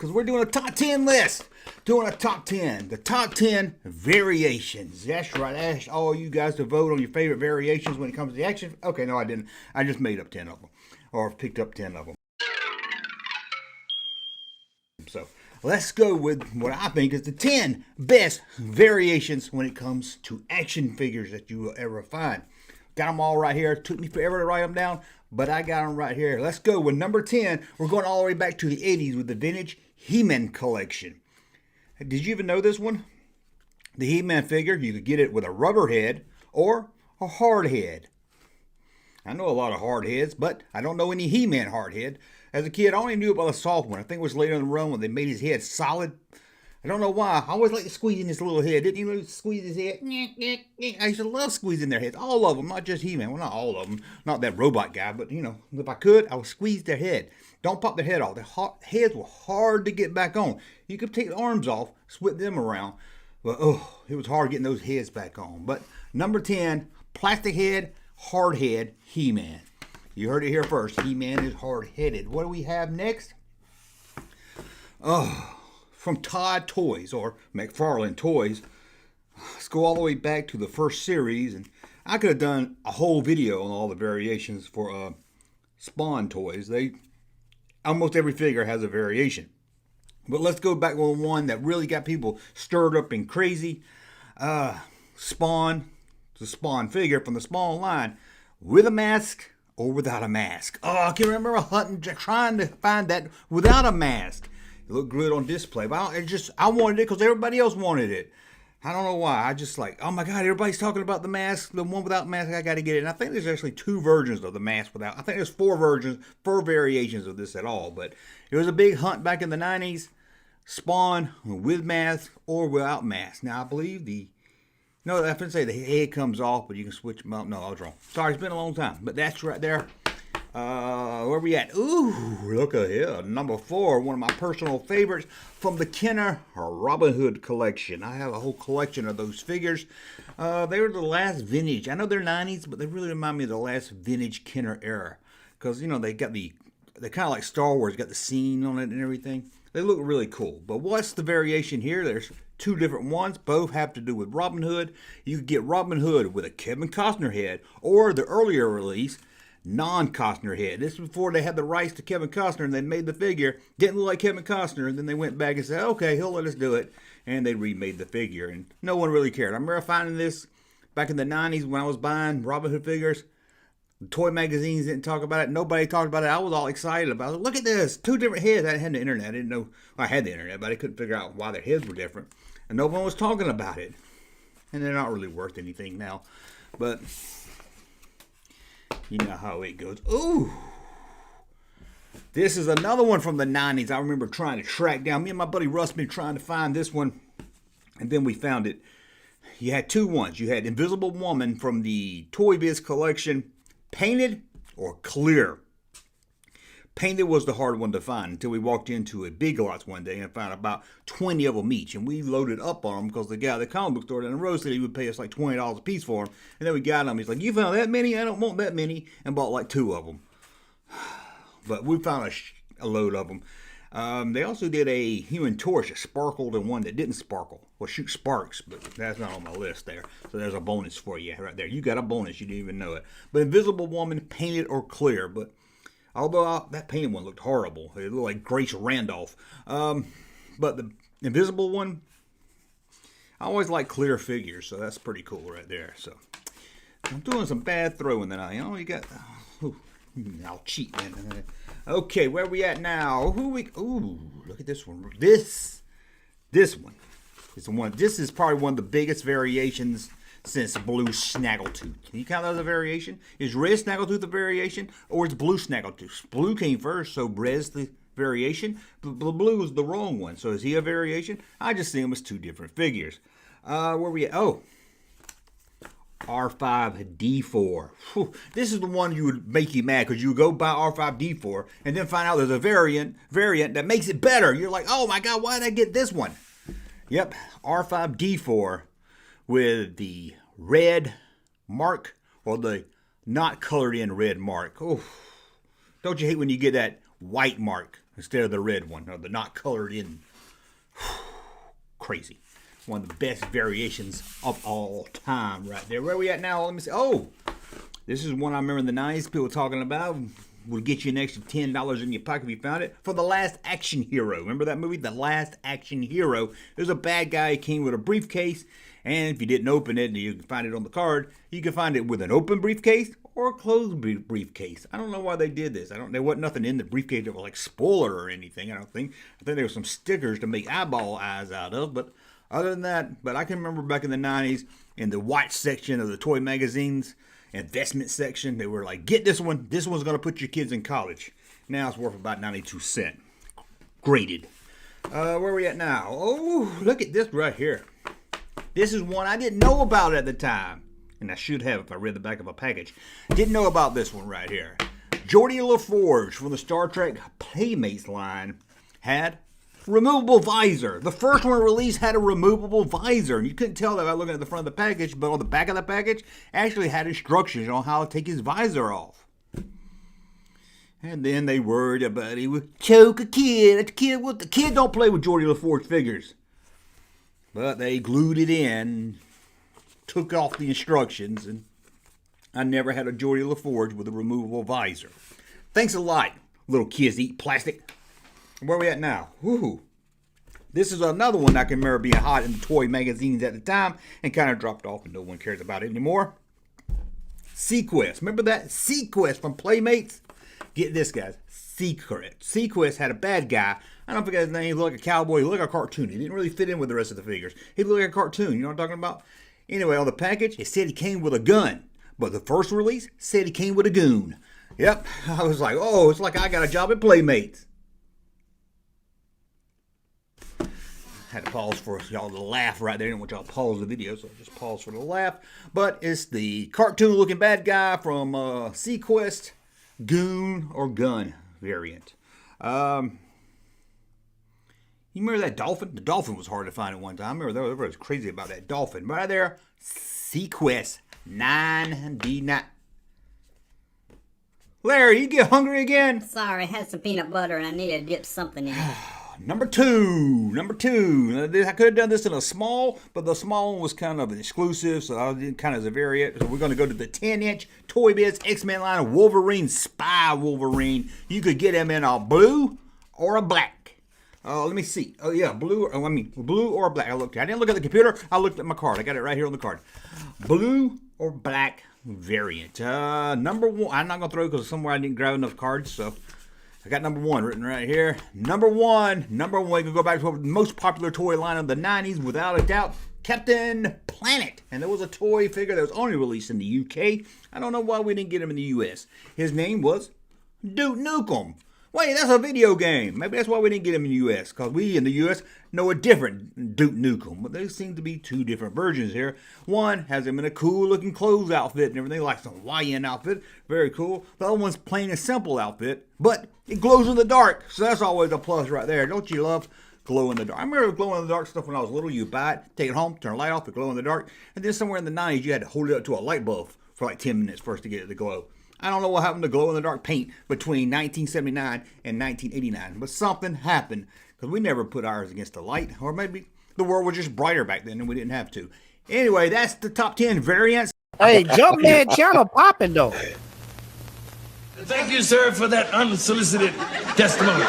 because we're doing a top 10 list. Doing a top 10. The top 10 variations. That's right. I asked all you guys to vote on your favorite variations when it comes to the action. Okay, no, I didn't. I just made up 10 of them. Or picked up 10 of them. So let's go with what I think is the 10 best variations when it comes to action figures that you will ever find. Got them all right here. It took me forever to write them down, but I got them right here. Let's go with number 10. We're going all the way back to the 80s with the vintage HeMan collection. Did you even know this one? The HeMan figure, you could get it with a rubber head or a hard head. I know a lot of hard heads, but I don't know any HeMan hard head. As a kid, I only knew about the soft one. I think it was later in the run when they made his head solid. I don't know why. I always like to squeeze in his little head. Didn't you squeeze his head? I used to love squeezing their heads. All of them, not just HeMan. Well, not all of them. Not that robot guy, but, you know, if I could, I would squeeze their head. Don't pop their head off. Their heads were hard to get back on. You could take the arms off, swip them around. But, oh, it was hard getting those heads back on. But number 10, plastic head, hard head, HeMan. You heard it here first. HeMan is hard-headed. What do we have next? Oh, from Todd Toys or McFarlane Toys. Let's go all the way back to the first series, and I could have done a whole video on all the variations for Spawn toys. Almost every figure has a variation. But let's go back with one that really got people stirred up and crazy. Spawn, the Spawn figure from the Spawn line with a mask or without a mask. Oh, I can remember hunting, trying to find that without a mask. It looked good on display, but I wanted it because everybody else wanted it. I don't know why. I just like, oh my God, everybody's talking about the mask, the one without mask, I got to get it. And I think there's actually 2 versions of the mask without. I think there's 4 variations of this at all. But it was a big hunt back in the 90s. Spawn with mask or without mask. Now, I believe no, I have to say the head comes off, but you can switch them out. No, I was wrong. Sorry, it's been a long time. But that's right there. Where we at? Ooh, look at here. Number 4, one of my personal favorites from the Kenner Robin Hood collection. I have a whole collection of those figures. They were the last vintage. I know they're 90s, but they really remind me of the last vintage Kenner era. Because, you know, they're kind of like Star Wars, got the scene on it and everything. They look really cool. But what's the variation here? There's 2 different ones. Both have to do with Robin Hood. You could get Robin Hood with a Kevin Costner head, or the earlier release, non-Costner head. This was before they had the rights to Kevin Costner and they made the figure. Didn't look like Kevin Costner, and then they went back and said, okay, he'll let us do it. And they remade the figure, and no one really cared. I remember finding this back in the 90s when I was buying Robin Hood figures. The toy magazines didn't talk about it. Nobody talked about it. I was all excited about it. Look at this. 2 different heads. I had the internet. I didn't know. Well, I had the internet, but I couldn't figure out why their heads were different. And no one was talking about it. And they're not really worth anything now. But you know how it goes. Ooh. This is another one from the 90s. I remember trying to track down. Me and my buddy Russ been trying to find this one. And then we found it. You had 2 ones. You had Invisible Woman from the Toy Biz collection. Painted or clear. Painted was the hard one to find until we walked into a Big Lots one day and found about 20 of them each. And we loaded up on them because the guy at the comic book store down the road said he would pay us like $20 a piece for them. And then we got them. He's like, you found that many? I don't want that many. And bought like 2 of them. But we found a load of them. They also did a Human Torch that sparkled and one that didn't sparkle. Well, shoot sparks, but that's not on my list there. So there's a bonus for you right there. You got a bonus. You didn't even know it. But Invisible Woman, painted or clear. But although that painted one looked horrible. It looked like Grace Randolph. But the Invisible one, I always like clear figures. So that's pretty cool right there. So I'm doing some bad throwing tonight. You know, you got... I'll cheat, man. Okay, where we at now? Ooh, look at this one. This one is the one. This is probably one of the biggest variations since Blue Snaggletooth. Can you count that as a variation? Is Red Snaggletooth a variation, or is Blue Snaggletooth? Blue came first, so Red's the variation. But Blue is the wrong one. So is he a variation? I just see them as 2 different figures. Where we at? Oh. R5D4. Whew. This is the one you would make you mad because you would go buy R5D4 and then find out there's a variant that makes it better. You're like, oh my God, why did I get this one? Yep, R5D4 with the red mark or the not colored in red mark. Oh, don't you hate when you get that white mark instead of the red one, or the not colored in. Crazy. One of the best variations of all time right there. Where are we at now? Let me see. Oh, this is one I remember in the 90s people talking about. Would get you an extra $10 in your pocket if you found it. For The Last Action Hero. Remember that movie? The Last Action Hero. There's a bad guy who came with a briefcase. And if you didn't open it, and you can find it on the card, you can find it with an open briefcase or a closed briefcase. I don't know why they did this. There wasn't nothing in the briefcase that was like spoiler or anything, I don't think. I think there were some stickers to make eyeball eyes out of, but other than that, but I can remember back in the 90s in the watch section of the toy magazines, investment section, they were like, get this one. This one's going to put your kids in college. Now it's worth about 92 cents. Graded. Where are we at now? Oh, look at this right here. This is one I didn't know about at the time. And I should have if I read the back of a package. Didn't know about this one right here. Jordy Le Forge from the Star Trek Playmates line had removable visor. The first one released had a removable visor. And you couldn't tell that by looking at the front of the package, but on the back of the package actually had instructions on how to take his visor off. And then they worried about he would choke a kid. The kid don't play with Jordy Le Forge figures. But they glued it in, took off the instructions, and I never had a Jordy Le Forge with a removable visor. Thanks a lot, little kids eat plastic. Where are we at now? Woohoo. This is another one I can remember being hot in the toy magazines at the time and kind of dropped off and no one cares about it anymore. Sequest. Remember that? Sequest from Playmates? Get this, guys. Sequest had a bad guy. I don't forget his name. He looked like a cowboy. He looked like a cartoon. He didn't really fit in with the rest of the figures. He looked like a cartoon. You know what I'm talking about? Anyway, on the package, it said he came with a gun. But the first release said he came with a goon. Yep. I was like, oh, it's like I got a job at Playmates. Had to pause for y'all to laugh right there. I didn't want y'all to pause the video, so I just paused for the laugh. But it's the cartoon-looking bad guy from Sequest, goon or gun variant. You remember that dolphin? The dolphin was hard to find at one time. I remember everybody was crazy about that dolphin. Right there, Sequest 9D9. Larry, you get hungry again? Sorry, I had some peanut butter and I needed to dip something in it. Number two. I could have done this in a small, but the small one was kind of an exclusive, so I did kind of as a variant. So we're going to go to the 10-inch Toy Biz X-Men line of Wolverine, Spy Wolverine. You could get him in a blue or a black. Let me see. Oh yeah, blue or black. I didn't look at the computer. I looked at my card. I got it right here on the card. Blue or black variant. Number one. I'm not gonna throw it because somewhere I didn't grab enough cards, so I got number one written right here. Number one. You can go back to the most popular toy line of the 90s, without a doubt. Captain Planet. And there was a toy figure that was only released in the UK. I don't know why we didn't get him in the US. His name was Duke Nukem. Wait, that's a video game. Maybe that's why we didn't get him in the U.S. Because we in the U.S. know a different Duke Nukem. But there seem to be two different versions here. One has him in a cool looking clothes outfit and everything, like some Hawaiian outfit. Very cool. The other one's plain and simple outfit. But it glows in the dark. So that's always a plus right there. Don't you love glow in the dark? I remember glow in the dark stuff when I was little. You buy it, take it home, turn the light off, it glow in the dark. And then somewhere in the 90s you had to hold it up to a light bulb for like 10 minutes first to get it to glow. I don't know what happened to glow-in-the-dark paint between 1979 and 1989, but something happened because we never put ours against the light, or maybe the world was just brighter back then and we didn't have to. Anyway, that's the top 10 variants. Hey, Junkman channel popping though. Thank you, sir, for that unsolicited testimony.